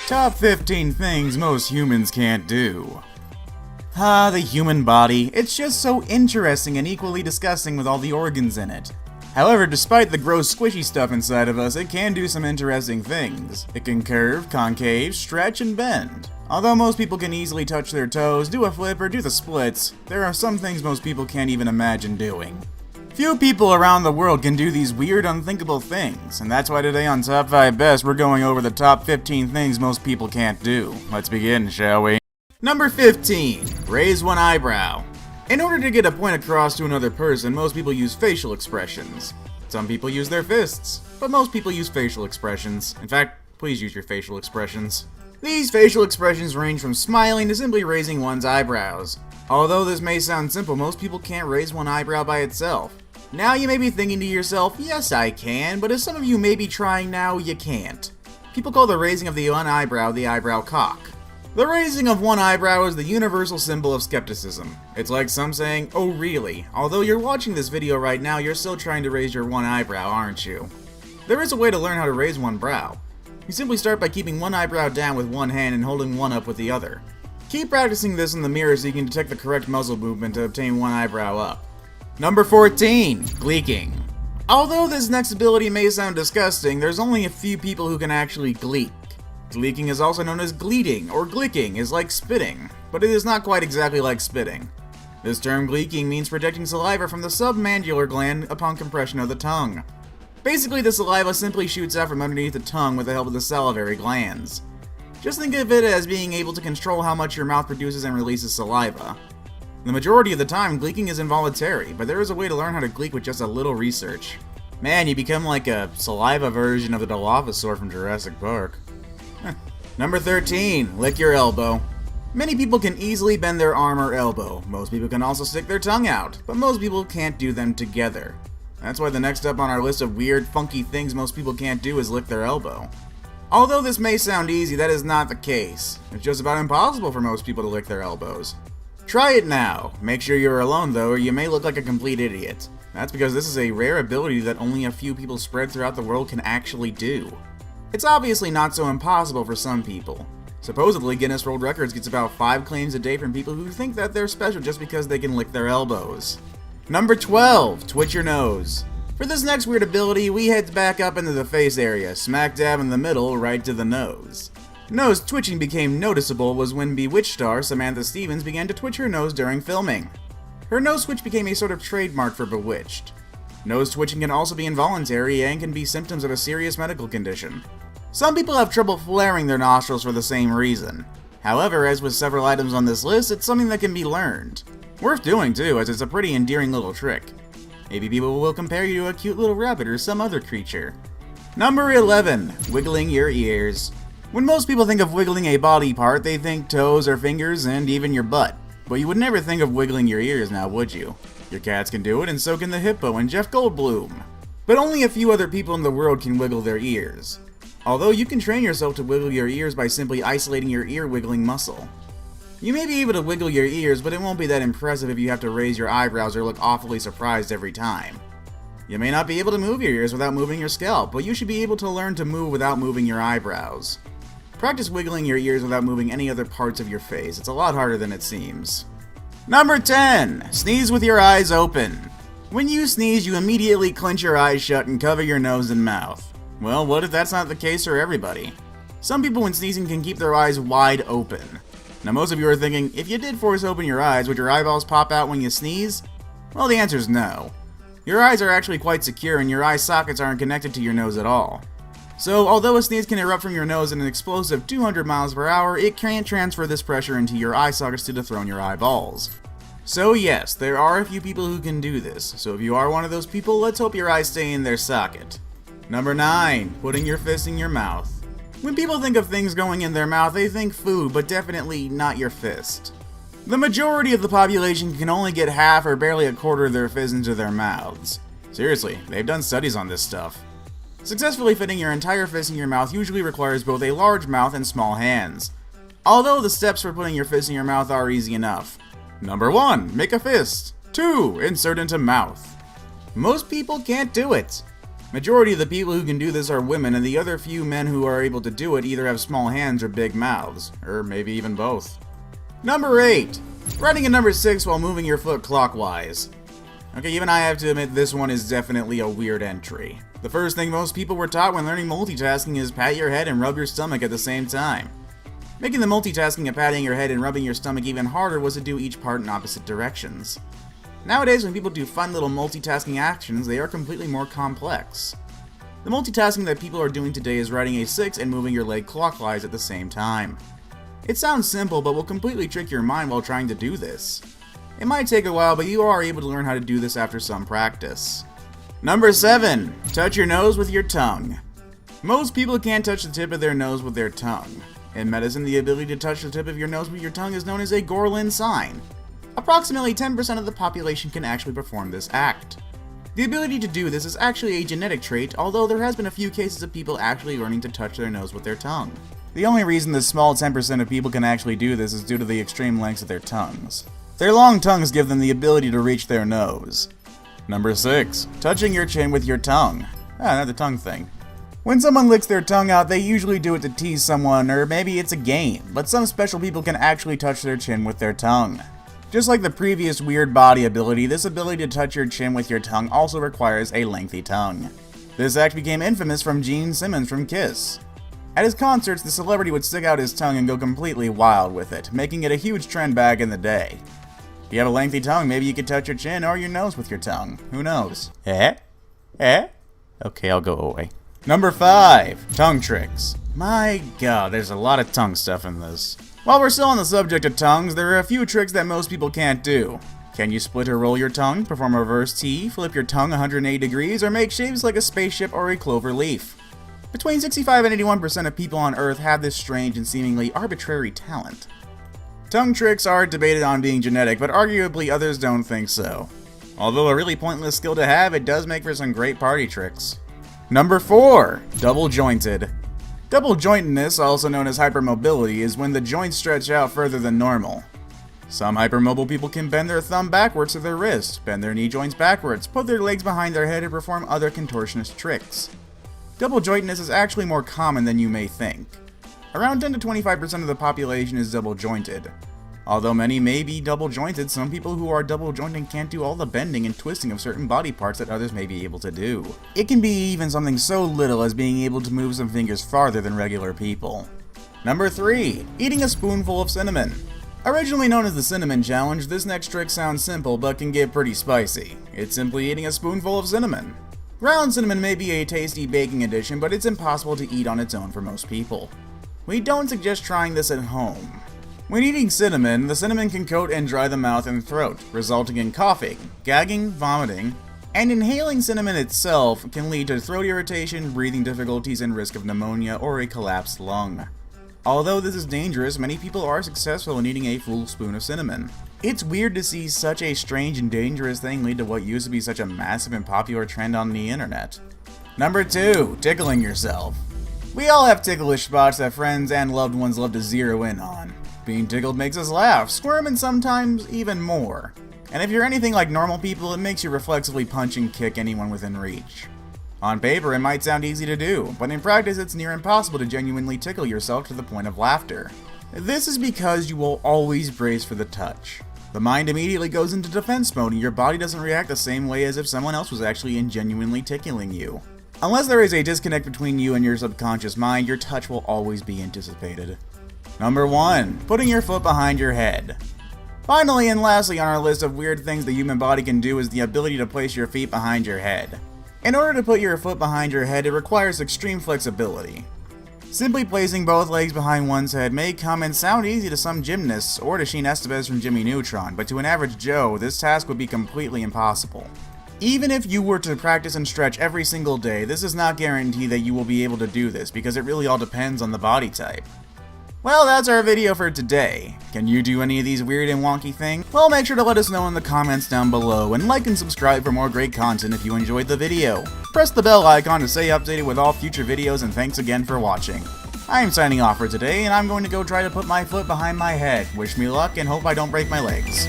Top 15 things most humans can't do. The human body. It's just so interesting and equally disgusting with all the organs in it. However, despite the gross squishy stuff inside of us, it can do some interesting things. It can curve, concave, stretch, and bend. Although most people can easily touch their toes, do a flip, or do the splits, there are some things most people can't even imagine doing. Few people around the world can do these weird, unthinkable things, and that's why today on Top 5 Best, we're going over the top 15 things most people can't do. Let's begin, shall we? Number 15. Raise one eyebrow. In order to get a point across to another person, most people use facial expressions. Some people use their fists, but most people use facial expressions. In fact, please use your facial expressions. These facial expressions range from smiling to simply raising one's eyebrows. Although this may sound simple, most people can't raise one eyebrow by itself. Now you may be thinking to yourself, yes I can, but as some of you may be trying now, you can't. People call the raising of the one eyebrow the eyebrow cock. The raising of one eyebrow is the universal symbol of skepticism. It's like some saying, oh really? Although you're watching this video right now, you're still trying to raise your one eyebrow, aren't you? There is a way to learn how to raise one brow. You simply start by keeping one eyebrow down with one hand and holding one up with the other. Keep practicing this in the mirror so you can detect the correct muzzle movement to obtain one eyebrow up. Number 14. Gleeking. Although this next ability may sound disgusting, there's only a few people who can actually gleek. Gleeking is also known as gleeting, or glicking is like spitting, but it is not quite exactly like spitting. This term gleeking means projecting saliva from the submandibular gland upon compression of the tongue. Basically, the saliva simply shoots out from underneath the tongue with the help of the salivary glands. Just think of it as being able to control how much your mouth produces and releases saliva. The majority of the time, gleeking is involuntary, but there is a way to learn how to gleek with just a little research. Man, you become like a saliva version of the Dilophosaur from Jurassic Park. Number 13. Lick your elbow. Many people can easily bend their arm or elbow. Most people can also stick their tongue out, but most people can't do them together. That's why the next up on our list of weird, funky things most people can't do is lick their elbow. Although this may sound easy, that is not the case. It's just about impossible for most people to lick their elbows. Try it now. Make sure you're alone though, or you may look like a complete idiot. That's because this is a rare ability that only a few people spread throughout the world can actually do. It's obviously not so impossible for some people. Supposedly, Guinness World Records gets about 5 claims a day from people who think that they're special just because they can lick their elbows. Number 12. Twitch your nose. For this next weird ability, we head back up into the face area, smack dab in the middle, right to the nose. Nose twitching became noticeable was when Bewitched star Samantha Stevens began to twitch her nose during filming. Her nose twitch became a sort of trademark for Bewitched. Nose twitching can also be involuntary and can be symptoms of a serious medical condition. Some people have trouble flaring their nostrils for the same reason. However, as with several items on this list, it's something that can be learned. Worth doing too, as it's a pretty endearing little trick. Maybe people will compare you to a cute little rabbit or some other creature. Number 11. Wiggling your ears. When most people think of wiggling a body part, they think toes or fingers and even your butt. But you would never think of wiggling your ears now, would you? Your cats can do it, and so can the hippo and Jeff Goldblum. But only a few other people in the world can wiggle their ears. Although you can train yourself to wiggle your ears by simply isolating your ear wiggling muscle. You may be able to wiggle your ears, but it won't be that impressive if you have to raise your eyebrows or look awfully surprised every time. You may not be able to move your ears without moving your scalp, but you should be able to learn to move without moving your eyebrows. Practice wiggling your ears without moving any other parts of your face. It's a lot harder than it seems. Number 10. Sneeze with your eyes open. When you sneeze, you immediately clench your eyes shut and cover your nose and mouth. Well, what if that's not the case for everybody? Some people when sneezing can keep their eyes wide open. Now most of you are thinking, if you did force open your eyes, would your eyeballs pop out when you sneeze? Well, the answer is no. Your eyes are actually quite secure and your eye sockets aren't connected to your nose at all. So, although a sneeze can erupt from your nose at an explosive 200 miles per hour, it can't transfer this pressure into your eye sockets to dethrone your eyeballs. So yes, there are a few people who can do this, so if you are one of those people, let's hope your eyes stay in their socket. Number 9. Putting your fist in your mouth. When people think of things going in their mouth, they think food, but definitely not your fist. The majority of the population can only get half or barely a quarter of their fist into their mouths. Seriously, they've done studies on this stuff. Successfully fitting your entire fist in your mouth usually requires both a large mouth and small hands. Although the steps for putting your fist in your mouth are easy enough. Number 1. Make a fist. 2. Insert into mouth. Most people can't do it. Majority of the people who can do this are women, and the other few men who are able to do it either have small hands or big mouths, or maybe even both. Number 8. Writing a number 6 while moving your foot clockwise. Okay, even I have to admit this one is definitely a weird entry. The first thing most people were taught when learning multitasking is pat your head and rub your stomach at the same time. Making the multitasking of patting your head and rubbing your stomach even harder was to do each part in opposite directions. Nowadays, when people do fun little multitasking actions, they are completely more complex. The multitasking that people are doing today is writing a 6 and moving your leg clockwise at the same time. It sounds simple, but will completely trick your mind while trying to do this. It might take a while, but you are able to learn how to do this after some practice. Number 7. Touch your nose with your tongue. Most people can't touch the tip of their nose with their tongue. In medicine, the ability to touch the tip of your nose with your tongue is known as a Gorlin sign. Approximately 10% of the population can actually perform this act. The ability to do this is actually a genetic trait, although there has been a few cases of people actually learning to touch their nose with their tongue. The only reason this small 10% of people can actually do this is due to the extreme lengths of their tongues. Their long tongues give them the ability to reach their nose. Number 6. Touching your chin with your tongue. Another tongue thing. When someone licks their tongue out, they usually do it to tease someone, or maybe it's a game, but some special people can actually touch their chin with their tongue. Just like the previous weird body ability, this ability to touch your chin with your tongue also requires a lengthy tongue. This act became infamous from Gene Simmons from Kiss. At his concerts, the celebrity would stick out his tongue and go completely wild with it, making it a huge trend back in the day. If you have a lengthy tongue, maybe you could touch your chin or your nose with your tongue. Who knows? Okay, I'll go away. Number 5. Tongue tricks. My god, there's a lot of tongue stuff in this. While we're still on the subject of tongues, there are a few tricks that most people can't do. Can you split or roll your tongue, perform a reverse T, flip your tongue 180 degrees, or make shapes like a spaceship or a clover leaf? Between 65 and 81% of people on Earth have this strange and seemingly arbitrary talent. Tongue tricks are debated on being genetic, but arguably others don't think so. Although a really pointless skill to have, it does make for some great party tricks. Number 4. Double jointed. Double jointedness, also known as hypermobility, is when the joints stretch out further than normal. Some hypermobile people can bend their thumb backwards to their wrist, bend their knee joints backwards, put their legs behind their head, and perform other contortionist tricks. Double jointedness is actually more common than you may think. Around 10 to 25% of the population is double jointed. Although many may be double jointed, some people who are double jointed can't do all the bending and twisting of certain body parts that others may be able to do. It can be even something so little as being able to move some fingers farther than regular people. Number 3. Eating a spoonful of cinnamon. Originally known as the Cinnamon Challenge, this next trick sounds simple but can get pretty spicy. It's simply eating a spoonful of cinnamon. Ground cinnamon may be a tasty baking addition, but it's impossible to eat on its own for most people. We don't suggest trying this at home. When eating cinnamon, the cinnamon can coat and dry the mouth and throat, resulting in coughing, gagging, vomiting, and inhaling cinnamon itself can lead to throat irritation, breathing difficulties, and risk of pneumonia or a collapsed lung. Although this is dangerous, many people are successful in eating a full spoon of cinnamon. It's weird to see such a strange and dangerous thing lead to what used to be such a massive and popular trend on the internet. Number 2. Tickling yourself. We all have ticklish spots that friends and loved ones love to zero in on. Being tickled makes us laugh, squirm, and sometimes even more. And if you're anything like normal people, it makes you reflexively punch and kick anyone within reach. On paper, it might sound easy to do, but in practice it's near impossible to genuinely tickle yourself to the point of laughter. This is because you will always brace for the touch. The mind immediately goes into defense mode and your body doesn't react the same way as if someone else was actually and genuinely tickling you. Unless there is a disconnect between you and your subconscious mind, your touch will always be anticipated. Number 1. Putting your foot behind your head. Finally and lastly on our list of weird things the human body can do is the ability to place your feet behind your head. In order to put your foot behind your head, it requires extreme flexibility. Simply placing both legs behind one's head may come and sound easy to some gymnasts or to Sheen Estevez from Jimmy Neutron, but to an average Joe, this task would be completely impossible. Even if you were to practice and stretch every single day, this does not guarantee that you will be able to do this because it really all depends on the body type. Well, that's our video for today. Can you do any of these weird and wonky things? Well, make sure to let us know in the comments down below, and like and subscribe for more great content if you enjoyed the video. Press the bell icon to stay updated with all future videos, and thanks again for watching. I am signing off for today, and I'm going to go try to put my foot behind my head. Wish me luck, and hope I don't break my legs.